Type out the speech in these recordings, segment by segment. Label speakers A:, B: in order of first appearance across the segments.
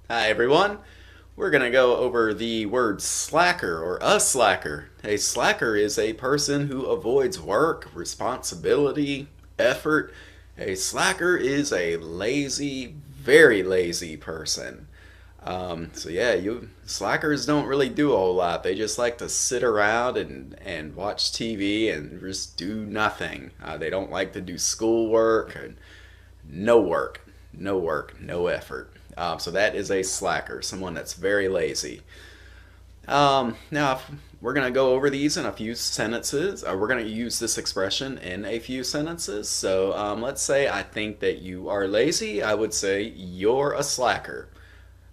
A: Hi everyone. We're going to go over the word slacker or a slacker. A slacker is a person who avoids work, responsibility, effort. A slacker is a lazy, very lazy person. You slackers don't really do a whole lot. They just like to sit around and watch TV and just do nothing. They don't like to do schoolwork and no work, no work, no effort. So that is a slacker, someone that's very lazy. Now, we're going to go over these in a few sentences. We're going to use this expression in a few sentences. Let's say I think that you are lazy. I would say you're a slacker.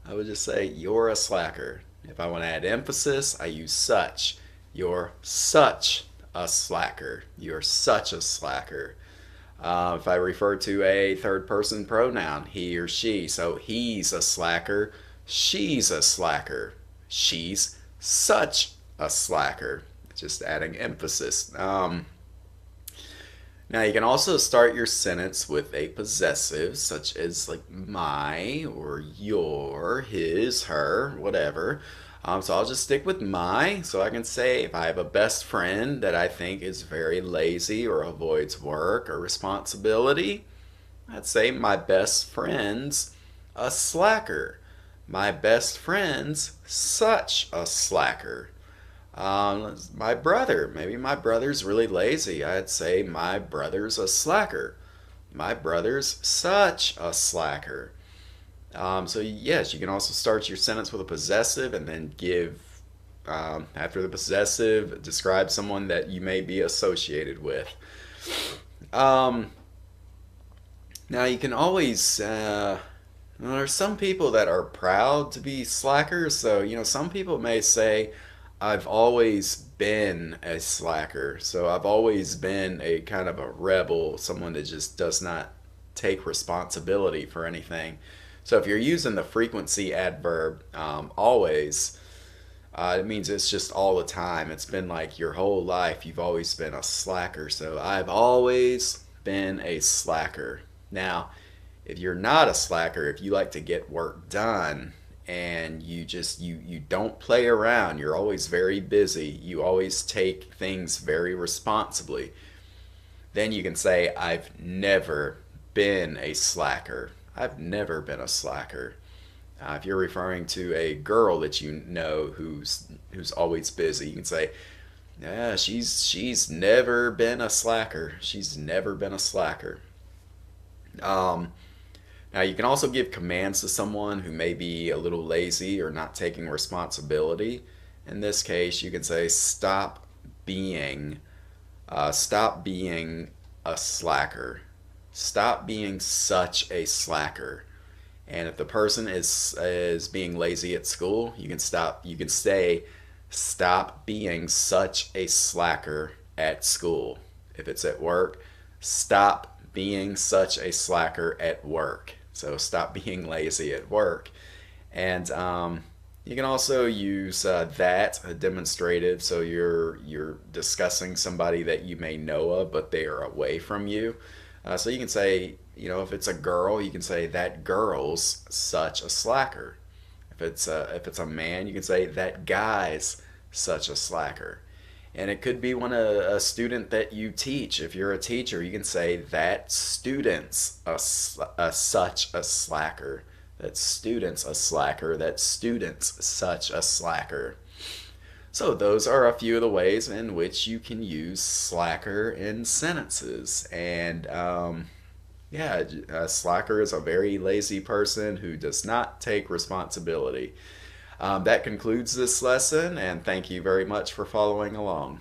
A: I would just say you're a slacker. If I want to add emphasis, I use such. You're such a slacker. You're such a slacker. If I refer to a third person pronoun, he or she, so he's a slacker, she's a slacker, she's such a slacker. Just adding emphasis. Now you can also start your sentence with a possessive, such as like my or your, his, her, whatever. So I'll just stick with my. So I can say if I have a best friend that I think is very lazy or avoids work or responsibility, I'd say my best friend's a slacker. My best friend's such a slacker. My brother, maybe my brother's really lazy. I'd say my brother's a slacker. My brother's such a slacker. Yes, you can also start your sentence with a possessive and then after the possessive, describe someone that you may be associated with. Um, Now, you can always, well, there's some people that are proud to be slackers. Some people may say, I've always been a slacker. So I've always been a kind of a rebel, someone that just does not take responsibility for anything. So if you're using the frequency adverb always, it means it's just all the time. It's been like your whole life, you've always been a slacker. So I've always been a slacker. Now, if you're not a slacker, if you like to get work done and you don't play around, you're always very busy, you always take things very responsibly, then you can say I've never been a slacker. I've never been a slacker. If you're referring to a girl that you know who's always busy, you can say, "Yeah, she's never been a slacker. She's never been a slacker." Um, Now, you can also give commands to someone who may be a little lazy or not taking responsibility. In this case, you can say, being, stop being a slacker. Stop being such a slacker." And if the person is being lazy at school, you can say, stop being such a slacker at school. If it's at work, stop being such a slacker at work. So stop being lazy at work. And you can also use that, a demonstrative, so you're discussing somebody that you may know of, but they are away from you. So you can say, if it's a girl, you can say that girl's such a slacker. If it's a man, you can say that guy's such a slacker. And it could be a student that you teach. If you're a teacher, you can say that student's such a slacker. That student's a slacker. That student's such a slacker. So those are a few of the ways in which you can use slacker in sentences. And yeah, a slacker is a very lazy person who does not take responsibility. That concludes this lesson, and thank you very much for following along.